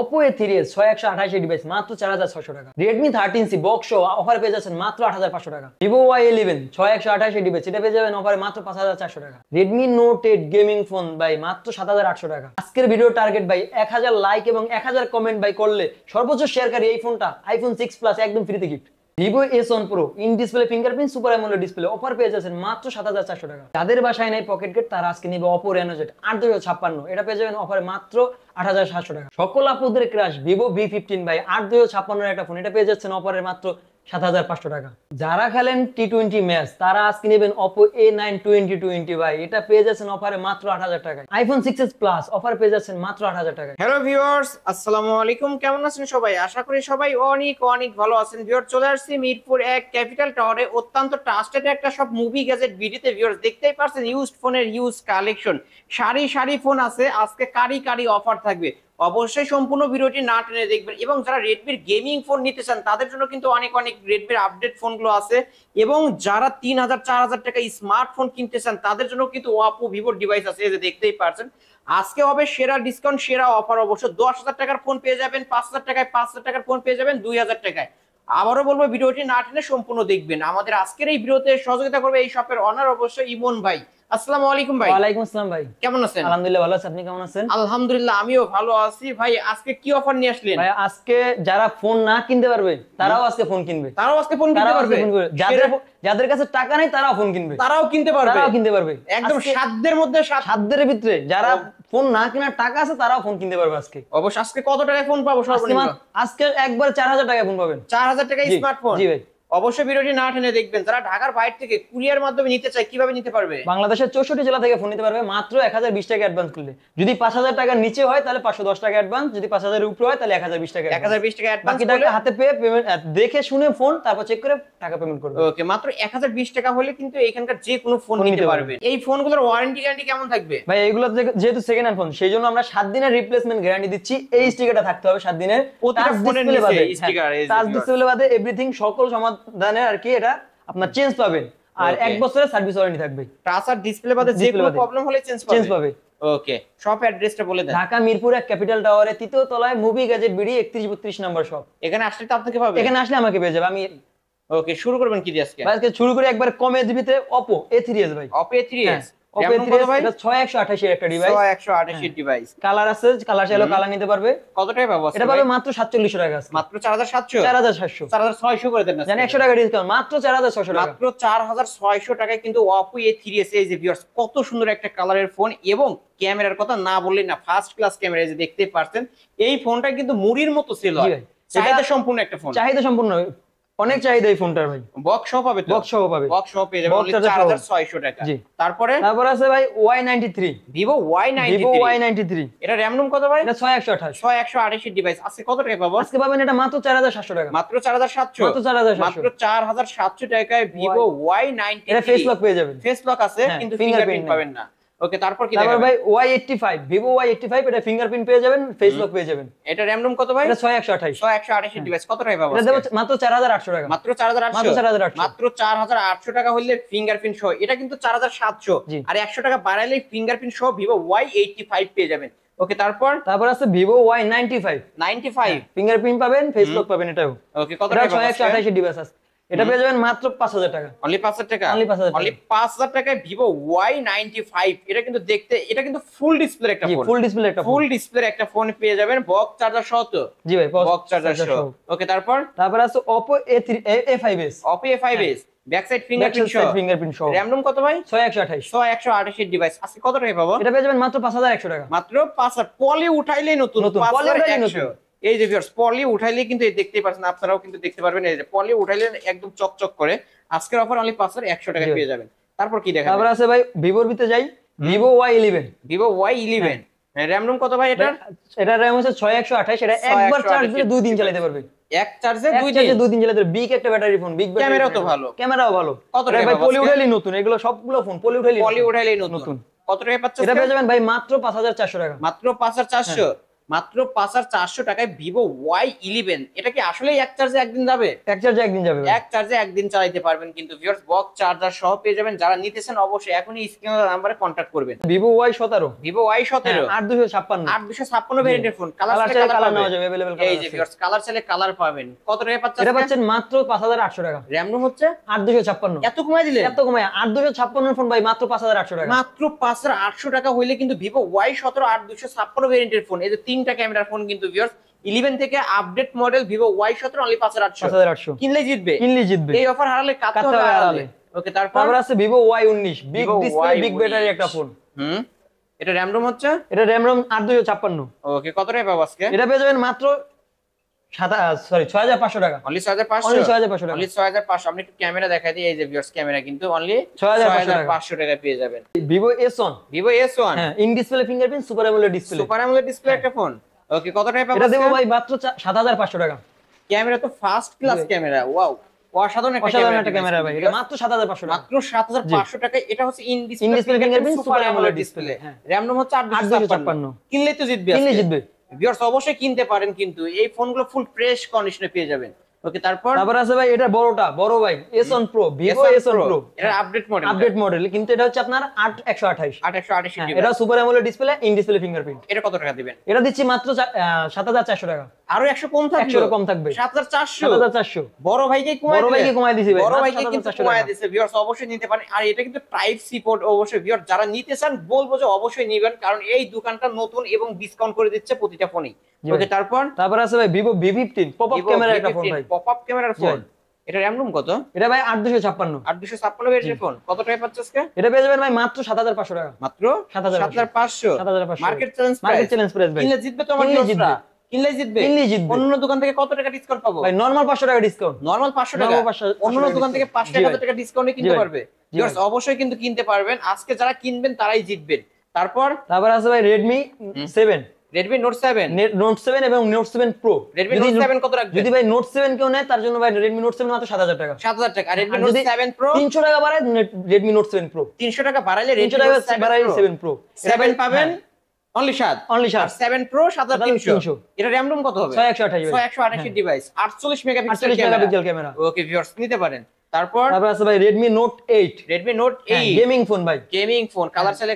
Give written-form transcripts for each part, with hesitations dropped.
Oppo A3s 6128 device মাত্র 4600 টাকা। Redmi 13C box সহ অফার পেয়ে যাচ্ছেন মাত্র 8500 টাকা। Vivo Y11 6128 ডিভাইস এটা পেয়ে যাবেন অফারে মাত্র 5400 টাকা। Redmi Note 8 গেমিং ফোন ভাই মাত্র 7800 টাকা। আজকের ভিডিও টার্গেট ভাই 1000 লাইক এবং 1000 কমেন্ট ভাই করলে সর্বোচ্চ শেয়ারকারী এই ফোনটা iPhone 6 Plus একদম ফ্রিতে gift. Vivo S1 Pro in display fingerprint super AMOLED display offer পেয়ে যাচ্ছেন মাত্র 7400 টাকা। যাদের বাসায় নাই পকেট গেট তারা আজকে নিবে Oppo Reno Z 8256 এটা পেয়ে যাবেন অফারে মাত্র 8700 টাকা। সকল আপুদের ক্রাশ Vivo V15 ভাই 8256 একটা ফোন এটা পেয়ে যাচ্ছেন অফারে মাত্র 7500 টাকা। যারা খেলেন T20 ম্যাচ তারা আজকে নেবেন Oppo A9 2020 ভাই এটা পেয়ে যাচ্ছেন অফারে মাত্র 8000 টাকায়। iPhone 6s Plus অফার পেয়ে যাচ্ছেন মাত্র 8000 টাকায়। হ্যালো ভিউয়ার্স, আসসালামু আলাইকুম। কেমন আছেন সবাই? আশা করি সবাই অনেক অনেক ভালো আছেন। ভিউয়ার চলে আসছি মিরপুর 1 ক্যাপিটাল টাওয়ারে অত্যন্ত ট্রাস্টেড একটা সব মুভি গ্যাজেট ভিডিওতে। ভিউয়ার্স দেখতেই পাচ্ছেন ইউজড ফোনের ইউজ কালেকশন, সারি সারি ফোন আছে। আজকে কারি কারি অফার থাকবে, অবশ্যই সম্পূর্ণ ভিডিওটি না টেনে দেখবেন। এবং যারা রেডমির গেমিং ফোন নিতে চান তাদের জন্য কিন্তু অনেক অনেক রেডমির আপডেট ফোনগুলো আছে। এবং যারা 3000 4000 টাকা স্মার্টফোন কিনতে চান তাদের জন্য কিন্তু Oppo Vivo ডিভাইস আছে, এই যে দেখতেই পাচ্ছেন। আজকে হবে সেরা ডিসকাউন্ট, সেরা অফার। অবশ্য 10000 টাকার ফোন পেয়ে যাবেন 5000 টাকায়, 5000 টাকার ফোন পেয়ে যাবেন 2000 টাকায়। আবারও বলবো ভিডিওটি না টেনে সম্পূর্ণ দেখবেন। আমাদের আজকের এই ভিডিওতে সহযোগিতা করবে এই শপের অনার অবশ্যই ইমন ভাই। আসসালামু আলাইকুম ভাই। ওয়ালাইকুম আসসালাম ভাই, কেমন আছেন? আলহামদুলিল্লাহ ভালো আছি, আপনি কেমন আছেন? আলহামদুলিল্লাহ আমিও ভালো আছি। ভাই আজকে কি অফার নিয়ে আসলেন? ভাই আজকে যারা ফোন না কিনতে পারবে তারাও আজকে ফোন কিনবে, তারাও আজকে ফোন কিনতে পারবে। যাদের কাছে টাকা নেই তারাও ফোন কিনবে, তারাও কিনতে পারবে একদম সাধ্যের মধ্যে, সাধ্যের ভিতরে। যারা ফোন না কেনার টাকা আছে তারাও ফোন কিনতে পারবে আজকে। অবশ্য আজকে কত টাকায় ফোন পাবো সর্বনিম্ন? আজকে একবার 4000 টাকায় ফোন পাবেন। 4000 টাকায় স্মার্টফোন? জি ভাই। অবশ্যই ভিডিওটি না টেনে দেখবেন। যারা ঢাকার বাইরে থেকে কুরিয়ার মাধ্যমে নিতে চায় কিভাবে নিতে পারবে? বাংলাদেশের 64 জেলা থেকে ফোন নিতে পারবে মাত্র 1020 টাকা অ্যাডভান্স করলে। যদি 5000 টাকার নিচে হয় তাহলে 510 টাকা অ্যাডভান্স, যদি 5000 এর উপরে হয় তাহলে 1020 টাকা। 1020 টাকা অ্যাডভান্স, বাকি টাকা হাতে পেয়ে পেমেন্ট দেখে শুনে ফোন তারপর চেক করে টাকা পেমেন্ট করবে। ওকে, মাত্র 1020 টাকা হলে কিন্তু এখানকার যে কোনো ফোন নিতে পারবে। এই ফোনগুলোর ওয়ারেন্টি গ্যারান্টি কেমন থাকবে? ভাই এগুলো যেহেতু সেকেন্ড হ্যান্ড ফোন সেইজন্য আমরা 7 দিনের রিপ্লেসমেন্ট গ্যারান্টি দিচ্ছি। এই স্টিকারটা থাকতে হবে 7 দিনের। প্রতিটা ফোনের নিচে স্টিকার, টাচ ডিসপ্লে বাদে এভরিথিং সকল সমাধানে আর কি এটা আপনার চেঞ্জ পাবেন। আর 1 বছরের সার্ভিস ওয়ারেন্টি থাকবে। টাচ আর ডিসপ্লে বাদে যে কোনো প্রবলেম হলে চেঞ্জ পাবে। ওকে, শপ অ্যাড্রেসটা বলে দেন। ঢাকা মিরপুর 1 ক্যাপিটাল টাওয়ারে 3য় তলায় মুভি গ্যাজেট বিডি 3132 নম্বর শপ। এখানে আসলে তো আপনাকে পাবে, এখানে আসলে আমাকে পেয়ে যাবে। আমি ওকে, শুরু করবেন কি দিয়ে আজকে? আজকে শুরু করে একবার কমে দিবিতে Oppo A3s ভাই। Oppo A3s Oppo A3s এটা 6128 এর একটা ডিভাইস। 6128 এর ডিভাইস। কালার আছে, কালার চাইলে কালার নিতে পারবে। কত টাকা পাবো? এটা পাবে মাত্র 4700 টাকা। মাত্র 4700? 4700 4600 করে দেন না জানি 100 টাকা ডিসকাউন্ট, মাত্র 4600 টাকা। মাত্র 4600 টাকায় কিন্তু Oppo A3s এই যে ভিউয়ার্স কত সুন্দর একটা কালারের ফোন। এবং ক্যামেরার কথা না বললেই না, ফার্স্ট ক্লাস ক্যামেরা, এই যে দেখতে পাচ্ছেন। এই ফোনটা কিন্তু মুড়ির মতো সেল হয়, চাহিদা সম্পূর্ণ একটা ফোন। চাহিদা সম্পূর্ণ, অনেক চাহিদা এই ফোনটার ভাই। বক্স সহ পাবে তো? বক্স সহ পাবে, বক্স সহ পেয়ে যাবে 4600 টাকা। জি। তারপরে আছে ভাই Y93, Vivo Y93। এটা র‍্যাম রুম কত ভাই? এটা 6128 6128 এর ডিভাইস। আজকে কত টাকা পাবো? আজকে পাবেন এটা মাত্র 4700 টাকা। মাত্র 4700? মাত্র 4700 টাকায় Vivo Y93। এটা ফেস লক পেয়ে যাবেন। ফেস লক আছে কিন্তু ফিঙ্গারপ্রিন্ট পাবেন না। ওকে, তারপর কি তারপর ভাই Y85, Vivo Y85 এটা ফিঙ্গারপ্রিন্ট পেয়ে যাবেন, ফেস লক পেয়ে যাবেন। এটা র‍্যাম রুম কত ভাই? এটা 6128। 6128 এর ডিভাইস কত টাকা পাবো? এটা দেব মাত্র 4800 টাকা। মাত্র 4800? মাত্র 4800 টাকা হলে ফিঙ্গারপ্রিন্ট সহ। এটা কিন্তু 4700, আর 100 টাকা বাড়াইলে ফিঙ্গারপ্রিন্ট সহ Vivo Y85 পেয়ে যাবেন। ওকে, তারপর আছে Vivo Y95 ফিঙ্গারপ্রিন্ট পাবেন, ফেস লক পাবেন। এটাও ওকে, কত টাকা? 6128 এর ডিভাইস আছে, এটা পেয়ে যাবেন মাত্র 5000 টাকা। অনলি 5000 টাকা? অনলি 5000 টাকায় Vivo Y95। এটা কিন্তু দেখতে, এটা কিন্তু ফুল ডিসপ্লে একটা ফোন। ফুল ডিসপ্লে একটা ফোন পেয়ে যাবেন, বক্স চার্জার সহ তো? জি ভাই, বক্স চার্জার সহ। ওকে, তারপর আছে Oppo A5s। Oppo A5s back side fingerprint সহ। র‍্যাম রুম কত ভাই? 6128 এর ডিভাইস। আজকে কত টাকা পাবো? এটা পেয়ে যাবেন মাত্র 5100 টাকা। মাত্র 5000। পলি উঠাইলেই নতুন। 5100। এই যে ভিউয়ার্স পলি উঠাইলেই কিন্তু দেখতেই পাচ্ছেন, আপনারাও কিন্তু দেখতে পারবেন। এই যে পলি উঠাইলে একদম চকচক করে। আজকের অফার অনলি 5100 টাকা পেয়ে যাবেন। তারপর কি দেখাবেন? তারপর আছে ভাই Vivoর ভিতরে যাই, Vivo Y11। Vivo Y11 RAM room কত ভাই এটা? এটা র‍্যাম হচ্ছে 6128। এটা একবার চার্জ দিলে 2 দিন চালাতে পারবে। এক চার্জে 2 দিন চালাতে পারবে। বিগ একটা ব্যাটারি ফোন, বিগ ব্যাটারি। ক্যামেরাও তো ভালো। ক্যামেরাও ভালো। কত টাকা ভাই? পলি উঠাইলেই নতুন, এগুলো সবগুলো ফোন পলি উঠাইলেই নতুন। কত টাকা পাচ্ছেন? এটা পেয়ে যাবেন ভাই মাত্র 5400 টাকা। মাত্র 5400? মাত্র 5400 টাকায় ভিভো Y11। এটা কি আসলে এক চার্জে একদিন যাবে? এক চার্জে একদিন যাবে ভাই। এক চার্জে একদিন চালাতে পারবেন কিন্তু ভিউয়ার্স, বক্স চার্জার সহ পেয়ে যাবেন। যারা নিতেছেন অবশ্যই এখনই স্ক্রিনের নাম্বারে কন্টাক্ট করবেন। ভিভো Y17 ভিভো Y17 8256 8256 ভেরিয়েন্টের ফোন। কালার নেওয়া যাবে, अवेलेबल কালার এই যে ভিউয়ার্স, কালার চাইলে কালার পাবেন। কত টাকায় পাচ্ছেন? এটা পাচ্ছেন মাত্র 5800 টাকা। র‍্যাম রোম হচ্ছে 8256। এত কমাই দিলে? এত কমায় 8256 এর ফোন ভাই মাত্র 5800 টাকা। মাত্র 5800 টাকা হইলে কিন্তু ভিভো Y17 8256 ভেরিয়েন্টের ফোন। এই যে তিনটা ক্যামেরার ফোন কিন্তু ভিউয়ার্স, 11 থেকে update model Vivo Y17 only 5800। কিনলেই জিতবে, কিনলেই জিতবে। এই অফার হারালে কাটতে হবে হারালে। ওকে, তারপর আছে Vivo Y19 big display big battery একটা ফোন। এটা র‍্যাম রোম হচ্ছে, এটা র‍্যাম রোম 8256। ওকে, কত টাকা পাবো আজকে? এটা পেয়ে যাবেন মাত্র 6500 টাকা। অনলি 6500। অনলি 6500 টাকা। অনলি 6500। আপনি একটু ক্যামেরা দেখাই দিই। এই যে ভিউয়ার্স, ক্যামেরা কিন্তু অনলি 6500 টাকা পেয়ে যাবেন। Vivo S1। ভিভো S1 হ্যাঁ, in display fingerprint super AMOLED display. Super AMOLED display একটা ফোন। ওকে, কত টাকা পাবো? এটা দেবো ভাই মাত্র 7500 টাকা। ক্যামেরা তো ফার্স্ট ক্লাস ক্যামেরা, ওয়াও, অসাধারণ একটা ক্যামেরা ভাই। এটা মাত্র 7500 টাকা। মাত্র 7500 টাকায়। এটা হচ্ছে in in display fingerprint super AMOLED display. RAM ROM হচ্ছে 8256। কিনলেই তো জিতবে, কিনলেই জিতবে। ভিউয়ার্স অবশ্যই কিনতে পারেন কিন্তু এই ফোনগুলো ফুল ফ্রেশ কন্ডিশনে পেয়ে যাবেন। ওকে, তারপর আছে ভাই এটা বড় ভাই S1 Pro, Vivo S1 Pro। এটা আপডেট মডেল, আপডেট মডেল, কিন্তু এটা হচ্ছে আপনার 8128। 8128 এটা super AMOLED display, in display fingerprint. এটা কত টাকা দিবেন? এটা দিচ্ছি মাত্র 7400 টাকা। আরো 100 কম থাকবে? 100 কম থাকবে। 7400। 7400। বড় ভাইকে কমাই দিছি ভাই। বড় ভাইকে কিন্তু কমাই দিছে। ভিউয়ার্স অবশ্যই নিতে পারেন। আর এটা কিন্তু টাইপ সি পোর্ট। অবশ্যই ভিউয়ার্স যারা নিতে চান বলবো যে অবশ্যই নেবেন, কারণ এই দোকানটা নতুন এবং ডিসকাউন্ট করে দিচ্ছে প্রতিটা ফোনেই। ওকে, তারপর আছে ভাই ভিভো V15 পপআপ ক্যামেরা একটা ফোন ভাই। পপআপ ক্যামেরার ফোন। এটা র‍্যাম রোম কত? এটা ভাই 8256। 8256 ভেরিয়েন্টের ফোন। কত টাকা পাচ্ছেন আজকে? এটা পেয়ে যাবেন ভাই মাত্র 7500 টাকা। মাত্র 7500। 7500 মার্কেট চ্যালেঞ্জ প্রাইস ভাই। কিনলে জিতবে তো আমার ভিউয়ার্সরা। কিনলেই জিতবে। অন্য দোকান থেকে কত টাকা ডিসকাউন্ট পাবো? ভাই নরমাল 500 টাকা ডিসকাউন্ট। নরমাল 500 টাকা। অন্য দোকান থেকে 500 টাকা ডিসকাউন্টে কিনতে পারবে। ভিউয়ার্স অবশ্যই কিন্তু কিনতে পারবেন। আজকে যারা কিনবেন তারাই জিতবেন। তারপর আছে ভাই Redmi 7। Redmi Note 7। Note 7 এবং Note 7 Pro। Redmi Note 7 কত রাখবেন? যদি ভাই Note 7 কেউ নেয় তার জন্য ভাই Redmi Note 7 মাত্র 7000 টাকা। 7000 টাকা। আর Redmi Note 7 Pro 300 টাকা বাড়ায় Redmi Note 7 Pro। 300 টাকা বাড়াইলে 300 টাকা বাড়ায় 7 Pro। 7 পাবেন অনলি 7। অনলি 7। 7 Pro 7300। এটা RAM ROM কত হবে? 6128 device, 48 megapixel camera. Okay viewers নিতে পারেন। তারপর আছে ভাই Redmi Note 8। Redmi Note 8 gaming phone ভাই। গেমিং ফোন, কালার চাইলে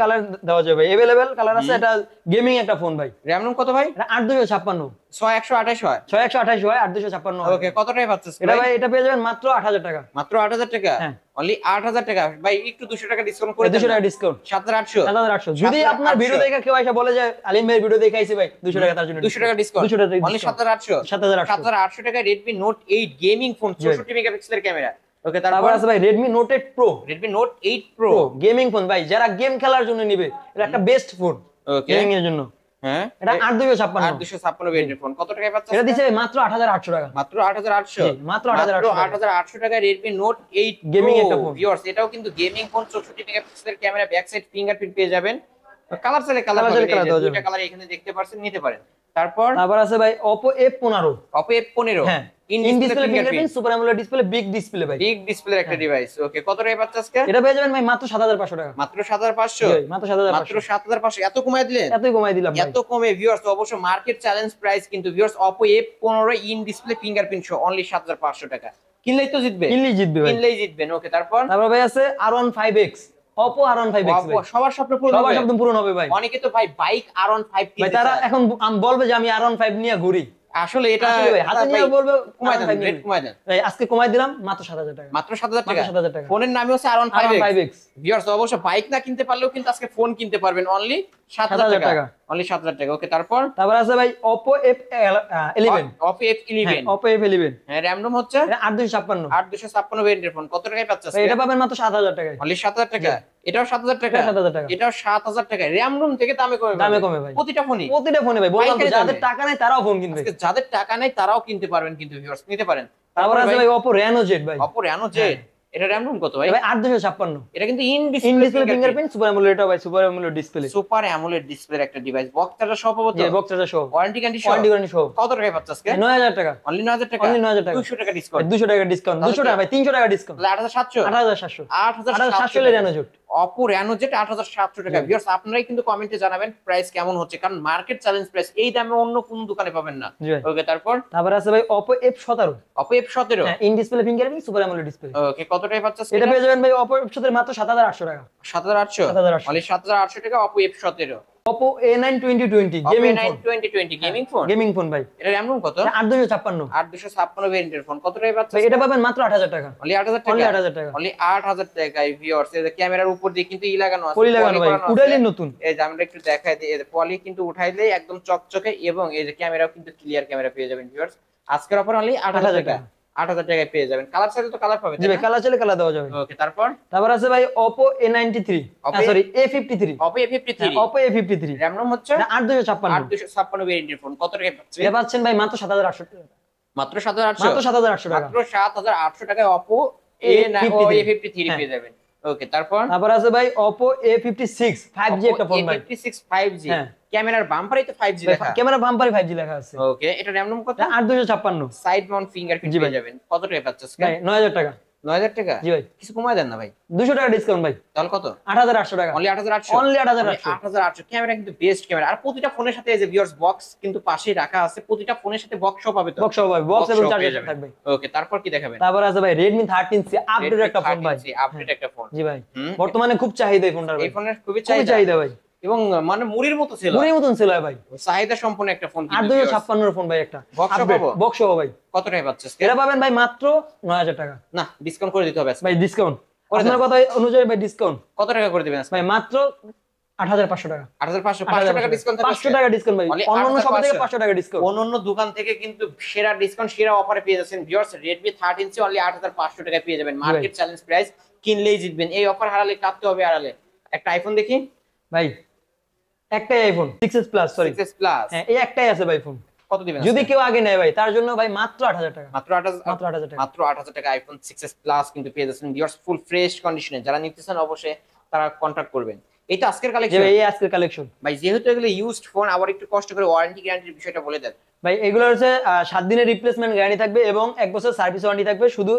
কালার দেওয়া যাবে ভাই। अवेलेबल কালার আছে। এটা গেমিং একটা ফোন ভাই। RAM ROM কত ভাই? এটা 8256। 6128 হয়। 6128 হয়, 8256 হয়। ওকে, কত টাকা পাচ্ছেন এটা ভাই? এটা পেয়ে যাবেন মাত্র 8000 টাকা। মাত্র 8000 টাকা? অনলি 8000 টাকা ভাই। একটু 200 টাকা ডিসকাউন্ট করে দেন। 200 টাকা ডিসকাউন্ট। 7800। 7800। যদি আপনার ভিডিও দেখে কেউ এসে বলে যে আলিম ভাই ভিডিও দেখে আইছি ভাই 200 টাকা তার জন্য 200 টাকা ডিসকাউন্ট। 200 টাকা অনলি 7800। 7800 টাকা Redmi Note 8 গেমিং ফোন, 64 মেগাপিক্সেলের ক্যামেরা। ওকে, তারপর আছে ভাই Redmi Note 8 Pro। Redmi Note 8 Pro gaming phone ভাই, যারা গেম খেলার জন্য নিবে এটা একটা বেস্ট ফোন ওকে গেমিং এর জন্য। হ্যাঁ, এটা 8256। 8256 ভেরিয়েন্টের ফোন। কত টাকায় পাচ্ছেন? এটা দিছে মাত্র 8800 টাকা। মাত্র 8800। মাত্র 8800 টাকা Redmi Note 8 গেমিং একটা ফোন। ভিউয়ার্স এটাও কিন্তু গেমিং ফোন, 64 মেগাপিক্সেলের ক্যামেরা, ব্যাক সাইড ফিঙ্গারপ্রিন্ট পেয়ে যাবেন। কালার চাইলে কালার পাবেন। দুইটা কালার এখানে দেখতে পাচ্ছেন, নিতে পারেন। তারপর আছে ভাই Oppo F15। Oppo F15 হ্যাঁ, in display fingerprint, super AMOLED display, big display ভাই। বিগ ডিসপ্লের একটা ডিভাইস। ওকে, কত টাকায় পাচ্ছেন আজকে? এটা পেয়ে যাবেন ভাই মাত্র 7500 টাকা। মাত্র 7500। মাত্র 7500। মাত্র 7500। এত কমায় দিলেন? এতই কমাই দিলাম ভাই। এত কমে ভিউয়ার্স অবশ্য মার্কেট চ্যালেঞ্জ প্রাইস কিন্তু viewers Oppo F15 in display fingerprint সহ অনলি 7500 টাকা। কিনলেই তো জিতবে। কিনলেই জিতবে ভাই। কিনলেই জিতবেন। ওকে, তারপর ভাই আছে R15X। Oppo R15X ভাই। সবার স্বপ্ন পূরণ হবে ভাই। অনেকে তো ভাই বাইক R15 ভাই, তারা এখন বলবে যে আমি R15 নিয়ে ঘুরি। আসলে এটা হাতে নিয়ে বলবে কমাই দেন। ভাই আজকে কমাই দিলাম মাত্র 7000 টাকা। মাত্র 7000 টাকা। 7000 টাকা। ফোনের নামই হচ্ছে R15X। R15X। ভিউয়ার্স অবশ্য বাইক না কিনতে পারলেও কিন্তু আজকে ফোন কিনতে পারবেন অনলি 7000 টাকা। অনলি 7000 টাকা। ওকে, তারপর আছে ভাই Oppo F11। Oppo F11। Oppo F11। হ্যাঁ, RAM ROM হচ্ছে এটা 8256। 8256 ভেরিয়েন্টের ফোন। কত টাকায় পাচ্ছেন আজকে? এটা পাবেন মাত্র 7000 টাকায়। অনলি 7000 টাকা। এটাও 7000 টাকা। 7000 টাকা। এটাও 7000 টাকা। RAM ROM থেকে দামে কমে ভাই। প্রতিটা ফোনই। ফোনে ভাই বললাম তো, যাদের টাকা নাই তারাও ফোন কিনবে। আজকে যাদের টাকা নাই তারাও কিনতে পারবেন কিন্তু ভিউয়ার্স, নিতে পারেন। তারপর আছে ভাই Oppo Reno Z ভাই। Oppo Reno Z। এটা RAM ROM কত ভাই? ভাই 8256। এটা কিন্তু in display display fingerprint, super AMOLED ভাই, super AMOLED display. Super AMOLED ডিসপ্লের একটা ডিভাইস। বক্সটা সহ পাবো তো? জি, বক্সটা সহ। ওয়ারেন্টি গ্যারান্টি সহ। কত টাকায় পাচ্ছেন আজকে? 9000 টাকা। অনলি 9000 টাকা। অনলি 9000 টাকা। 200 টাকা ডিসকাউন্ট। 200 টাকা ডিসকাউন্ট। 200 টাকা ভাই, 300 টাকা discount. 8700। 8700। 8700 Reno Z। Oppo Reno Z 8700 টাকা। ভিউয়ার্স আপনারাই কিন্তু কমেন্টে জানাবেন প্রাইস কেমন হচ্ছে, কারণ মার্কেট চ্যালেঞ্জ প্রাইস এই দামে অন্য কোন দোকানে পাবেন না। ওকে, তারপর আছে ভাই Oppo F17। Oppo F17 হ্যাঁ, in display fingerprint super AMOLED display. Okay, কত টাকায় পাচ্ছেন? এটা পেয়ে যাবেন ভাই Oppo F17 মাত্র 7800 টাকা। 7800 অনলি 7800 টাকা Oppo F17। Oppo A9 2020 gaming phone. 2020 gaming phone. Gaming phone ভাই। এটা RAM ROM কত? 8256। 8256 ভেরিয়েন্টের ফোন। কত টাকায় পাচ্ছেন? এটা পাবেন মাত্র 8000 টাকা। অনলি 8000 টাকা। অনলি 8000 টাকা। অনলি 8000 টাকায় ভিউয়ার্স। এই যে ক্যামেরার উপর দিয়ে কিন্তু লাগানো আছে, পলি লাগানো ভাই, উড়াইলে নতুন। এই যে আমরা একটু দেখাই দিই, এই যে পলি কিন্তু উঠাইলেই একদম চকচকে, এবং এই যে ক্যামেরাও কিন্তু ক্লিয়ার ক্যামেরা পেয়ে যাবেন ভিউয়ার্স। আজকের অফার অনলি 8000 টাকা। 8000 টাকায় পেয়ে যাবেন। কালার চাইলে তো কালার পাবেন। জি ভাই, কালার চাইলে কালার দেওয়া যাবে। ওকে, তারপর আছে ভাই Oppo A93 sorry A53। Oppo A53। Oppo A53 RAM ROM হচ্ছে 8256। 8256 ভেরিয়েন্টের ফোন। কত টাকায় পাচ্ছেন? এটা পাচ্ছেন ভাই মাত্র 7800 টাকা। মাত্র 7800। মাত্র 7800 টাকা। মাত্র 7800 টাকায় Oppo A53 হ্যাঁ। পেয়ে যাবেন। ওকে, তারপর আছে ভাই Oppo A56 5G একটা ফোন ভাই। A56 5G। হ্যাঁ। ক্যামেরার বাম্পারেই তো 5G লেখা। ক্যামেরা বাম্পারে 5G লেখা আছে। ওকে, এটা RAM ROM কত? 8256। সাইড মাউন্ট ফিঙ্গারপ্রিন্ট জি ভাই। পেয়ে যাবেন। কত টাকায় পাচ্ছেন? ভাই 9000 টাকা। 9000 টাকা। জি ভাই, কিছু কমায় দেন না ভাই। 200 টাকা ডিসকাউন্ট ভাই। তাহলে কত? 8800 টাকা। অনলি 8800। অনলি 8800। 8800। ক্যামেরা কিন্তু বেস্ট ক্যামেরা। আর প্রতিটা ফোনের সাথে এই যে ভিউয়ার্স বক্স কিন্তু পাশেই রাখা আছে, প্রতিটা ফোনের সাথে বক্সও পাবে তো। বক্স হবে, বক্স এবং চার্জার থাকবে। ওকে, তারপর কি দেখাবেন? আছে ভাই Redmi 13C আপডেট একটা ফোন ভাই। আপডেট একটা ফোন। জি ভাই, বর্তমানে খুব চাহিদা এই ফোনটার ভাই। এই ফোনের খুবই খুবই চাহিদা ভাই, এবং মানে মুড়ির মতো ছিল। মুড়ির মতন ছিল ভাই। চাহিদা সম্পন্ন একটা ফোন কিন্তু। 8256 এর ফোন ভাই একটা। বক্স পাবো? বক্স হবে ভাই। কত টাকায় পাচ্ছেন? এটা পাবেন ভাই মাত্র 9000 টাকা। না, ডিসকাউন্ট করে দিতে হবে আজকে। ভাই ডিসকাউন্ট আপনার কথা অনুযায়ী ভাই ডিসকাউন্ট কত টাকা করে দিবেন আজকে? ভাই মাত্র 8500 টাকা। 8500। 500 টাকা ডিসকাউন্ট থাকবে। 500 টাকা ডিসকাউন্ট ভাই। অন্যান্য সব থেকে 500 টাকা ডিসকাউন্ট। অন্যান্য দোকান থেকে কিন্তু সেরা ডিসকাউন্ট, সেরা অফারে পেয়ে যাচ্ছেন ভিউয়ার্স। Redmi 13C অনলি 8500 টাকায় পেয়ে যাবেন। মার্কেট চ্যালেঞ্জ প্রাইস, কিনলেই জিতবেন। এই অফার হারালে কাটতে হবে আড়ালে। একটা আইফোন দেখি ভাই, একটাই iPhone 6s plus sorry 6s plus. হ্যাঁ, এই একটাই আছে ভাই ফোন। কত দিবেন যদি কেউ আগে নেয় ভাই, তার জন্য ভাই মাত্র 8000 টাকা। মাত্র 8000 টাকা। মাত্র 8000 টাকা আইফোন 6s প্লাস কিন্তু পেয়ে যাচ্ছেন ভিউয়ার্স, ফুল ফ্রেশ কন্ডিশনে। যারা নিতে চান অবশ্যই তারা কন্টাক্ট করবেন। এটা আজকের কালেকশন এই আজকের কালেকশন ভাই। যেহেতু এগুলো ইউজড ফোন, আবার একটু কষ্ট করে ওয়ারেন্টি গ্যারান্টির বিষয়টা বলে দেন ভাই। এগুলো হচ্ছে 7 দিনের রিপ্লেসমেন্ট গ্যারান্টি থাকবে এবং 1 বছর সার্ভিস ওয়ারেন্টি থাকবে। শুধু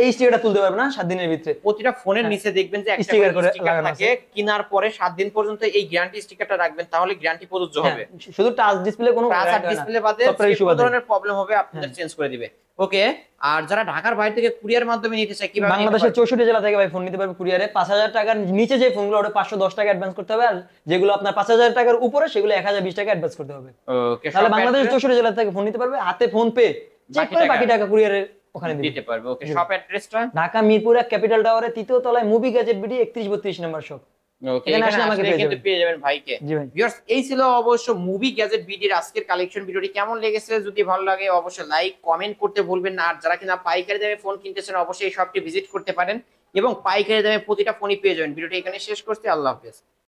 এই স্টিকারটা তুলতে পারবে না 7 দিনের ভিতরে। প্রতিটা ফোনের নিচে দেখবেন যে একটা স্টিকার করে স্টিকার লাগানো থাকে। কেনার পরে 7 দিন পর্যন্ত এই গ্যারান্টি স্টিকারটা রাখবেন, তাহলে গ্যারান্টি প্রযোজ্য হবে। শুধু টাচ ডিসপ্লে কোনো টাচ আর ডিসপ্লে বাদে যে ধরনের প্রবলেম হবে আপনাদের চেঞ্জ করে দিবে। ওকে, আর যারা ঢাকার বাইরে থেকে কুরিয়ার মাধ্যমে নিতে চায় কিভাবে? বাংলাদেশের 64 জেলা থেকে ভাই ফোন নিতে পারবে কুরিয়ারে। 5000 টাকার নিচে যে ফোনগুলো ওটা 510 টাকা অ্যাডভান্স করতে হবে, আর যেগুলো আপনার 5000 টাকার উপরে সেগুলো 1020 টাকা অ্যাডভান্স করতে হবে। ওকে, তাহলে বাংলাদেশের 64 জেলা থেকে ফোন নিতে পারবে, হাতে ফোন পে চেক করে বাকি টাকা কুরিয়ারে ওখানে দিতে পারবে। ওকে, শপ অ্যাড্রেসটা ঢাকা মিরপুর ক্যাপিটাল টাওয়ারে 3য় তলায় মুভি গ্যাজেট বিডি 3132 নম্বর শপ। ওকে, এখানে আসলে আমাকে কিন্তু পেয়ে যাবেন ভাইকে। জি ভাই। ভিউয়ার্স, এই ছিল অবশ্য মুভি গ্যাজেট বিডির আজকের কালেকশন। ভিডিওটি কেমন লেগেছে যদি ভালো লাগে অবশ্যই লাইক কমেন্ট করতে ভুলবেন না। আর যারা কিনা পাইকারি দামে ফোন কিনতেছেন অবশ্যই এই শপটি ভিজিট করতে পারেন এবং পাইকারি দামে প্রতিটা ফোনই পেয়ে যাবেন। ভিডিওটি এখানে শেষ করছি। আল্লাহ হাফেজ।